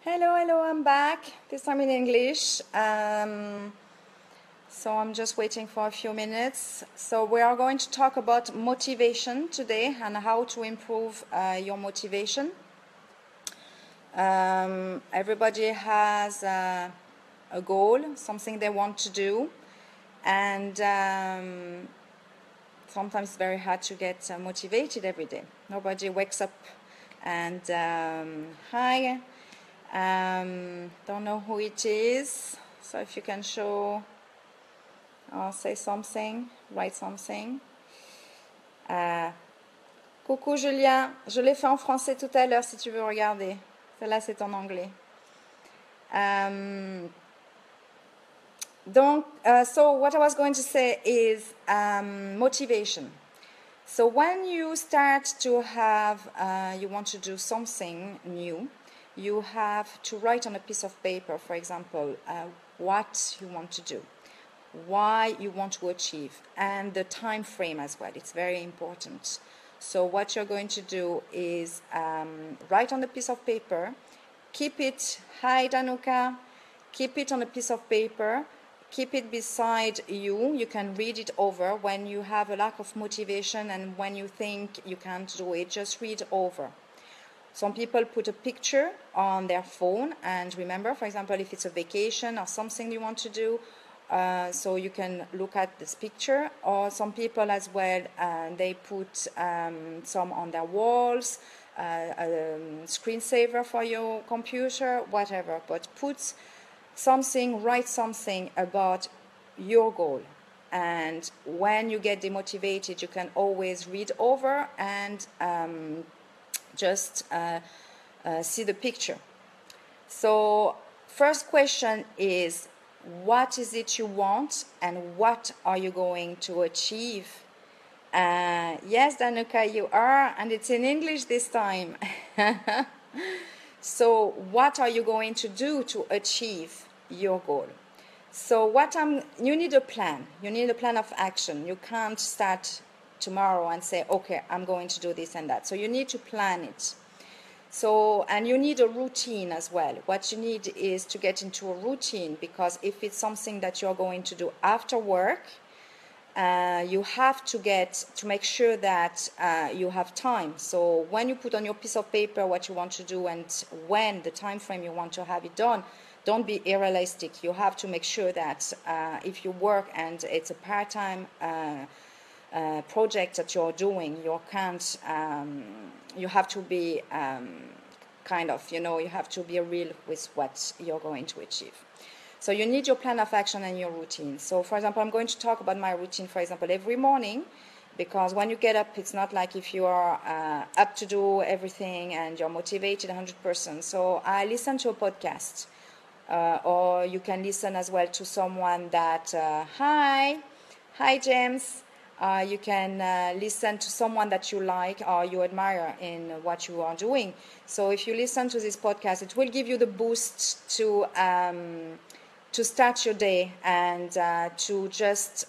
Hello, I'm back, this time in English. So I'm just waiting for a few minutes. So we are going to talk about motivation today and how to improve your motivation. Everybody has a goal, something they want to do, and sometimes it's very hard to get motivated every day. Nobody wakes up and hi. Don't know who it is, so if you can show or say something, write something. Coucou Julien, je l'ai fait en français tout à l'heure si tu veux regarder. Celle-là c'est en anglais. So what I was going to say is motivation. So when you start to have, you want to do something new, you have to write on a piece of paper, for example, what you want to do, why you want to achieve, and the time frame as well. It's very important. So what you're going to do is write on a piece of paper, keep it, hi Danuka, keep it on a piece of paper, keep it beside you. You can read it over when you have a lack of motivation and when you think you can't do it, just read over. Some people put a picture on their phone and remember, for example, if it's a vacation or something you want to do, so you can look at this picture. Or some people as well, they put some on their walls, a screensaver for your computer, whatever. But put something, write something about your goal. And when you get demotivated, you can always read over and just see the picture. So first question is, what is it you want and what are you going to achieve? Yes, Danuka, you are, and it's in English this time. So what are you going to do to achieve your goal? So you need a plan. You need a plan of action. You can't start tomorrow and say, okay, I'm going to do this and that. So you need to plan it. So, and you need a routine as well. What you need is to get into a routine, because if it's something that you're going to do after work, you have to make sure that you have time. So when you put on your piece of paper what you want to do and when the time frame you want to have it done, don't be unrealistic. You have to make sure that if you work and it's a part-time project that you're doing, you have to be you have to be real with what you're going to achieve. So you need your plan of action and your routine. So for example, I'm going to talk about my routine, for example, every morning, because when you get up, it's not like if you are up to do everything and you're motivated 100%. So I listen to a podcast, or you can listen as well to someone that, hi James. You can listen to someone that you like or you admire in what you are doing. So if you listen to this podcast, it will give you the boost to start your day and to just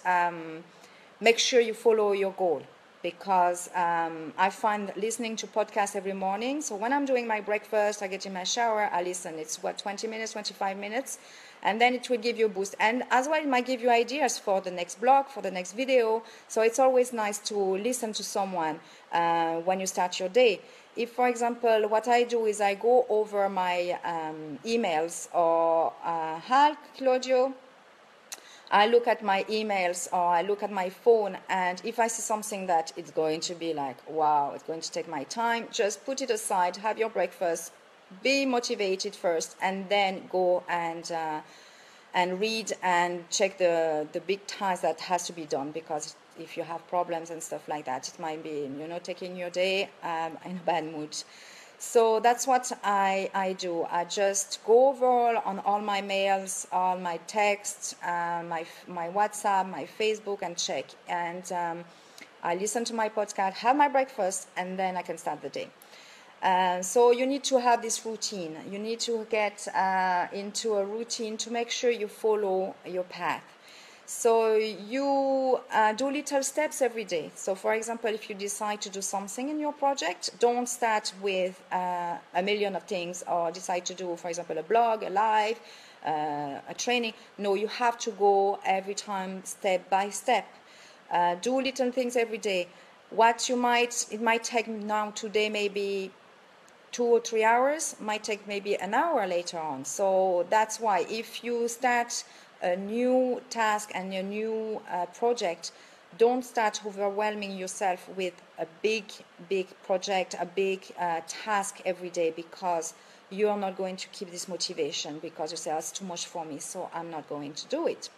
make sure you follow your goal. Because I find listening to podcasts every morning, so when I'm doing my breakfast, I get in my shower, I listen. It's 20 minutes, 25 minutes, and then it will give you a boost. And as well, it might give you ideas for the next blog, for the next video. So it's always nice to listen to someone when you start your day. If, for example, what I do is I go over my emails or, hi, Claudio, I look at my emails or I look at my phone, and if I see something that it's going to be like, wow, it's going to take my time, just put it aside, have your breakfast, be motivated first, and then go and read and check the big tasks that has to be done. Because if you have problems and stuff like that, it might be, taking your day in a bad mood. So that's what I do. I just go over on all my mails, all my texts, my WhatsApp, my Facebook, and check. And I listen to my podcast, have my breakfast, and then I can start the day. So you need to have this routine. You need to get into a routine to make sure you follow your path. So you do little steps every day. So for example, if you decide to do something in your project, don't start with a million of things, or decide to do, for example, a blog, a live, a training. No, you have to go every time step by step. Do little things every day. It might take now today maybe 2 or 3 hours, might take maybe an hour later on. So that's why if you start a new task and a new project, don't start overwhelming yourself with a big project, a big task every day, because you are not going to keep this motivation, because you say, oh, it's too much for me, so I'm not going to do it.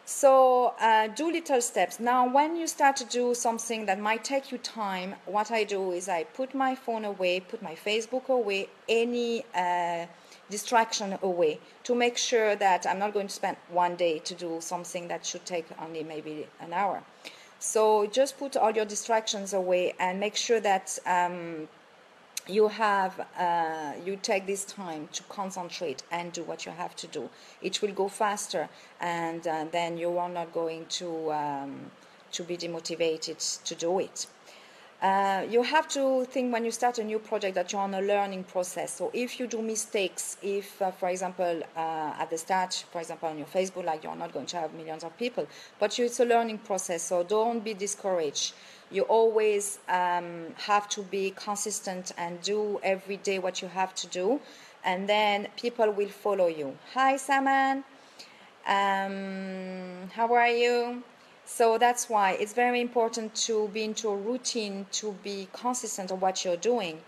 So do little steps. Now, when you start to do something that might take you time, what I do is I put my phone away, put my Facebook away, any distraction away, to make sure that I'm not going to spend one day to do something that should take only maybe an hour. So just put all your distractions away and make sure that you take this time to concentrate and do what you have to do. It will go faster, and then you are not going to be demotivated to do it. You have to think when you start a new project that you're on a learning process. So if you do mistakes, if, for example, at the start, for example, on your Facebook, like, you're not going to have millions of people, but it's a learning process, so don't be discouraged. You always have to be consistent and do every day what you have to do, and then people will follow you. Hi, Saman. How are you? So that's why it's very important to be into a routine, to be consistent on what you're doing,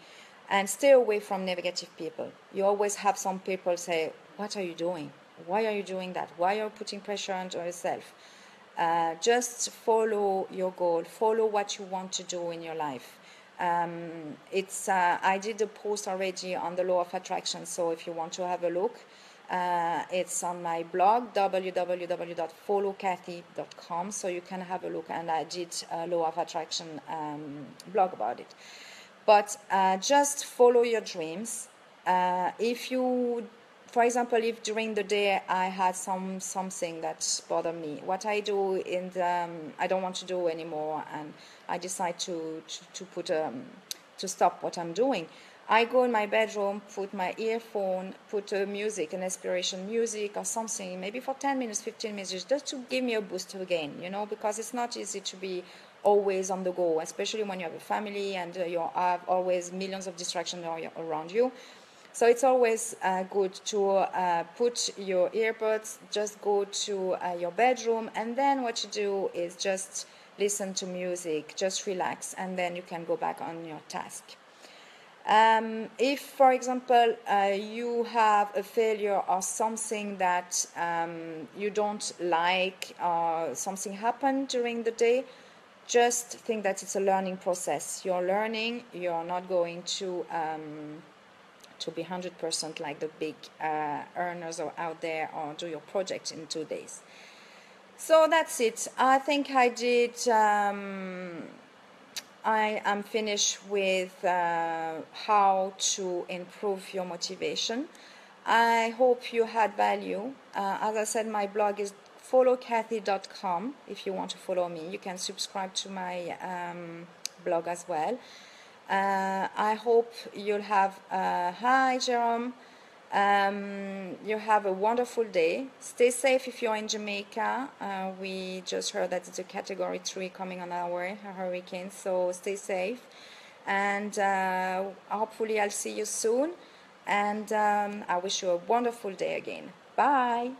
and stay away from negative people. You always have some people say, what are you doing? Why are you doing that? Why are you putting pressure on yourself? Just follow your goal, follow what you want to do in your life. I did a post already on the law of attraction, so if you want to have a look, it's on my blog, www.followkathy.com, so you can have a look, and I did a law of attraction blog about it. But just follow your dreams. If you, for example, if during the day I had something that bothered me, what I do I don't want to do anymore, and I decide to stop what I'm doing, I go in my bedroom, put my earphone, put music, an inspiration music or something, maybe for 10 minutes, 15 minutes, just to give me a boost again, because it's not easy to be always on the go, especially when you have a family and you have always millions of distractions around you. So it's always good to put your earbuds, just go to your bedroom, and then what you do is just listen to music, just relax, and then you can go back on your task. If, for example, you have a failure or something that you don't like, or something happened during the day, just think that it's a learning process. You're learning. You're not going to be 100% like the big earners are out there, or do your project in 2 days. So that's it. I think I did. I am finished with how to improve your motivation. I hope you had value. As I said, my blog is followkathy.com. If you want to follow me, you can subscribe to my blog as well. I hope you'll have hi Jerome. You have a wonderful day. Stay safe if you're in Jamaica. We just heard that it's a Category 3 coming on our way, a hurricane, so stay safe. And hopefully I'll see you soon. And I wish you a wonderful day again. Bye.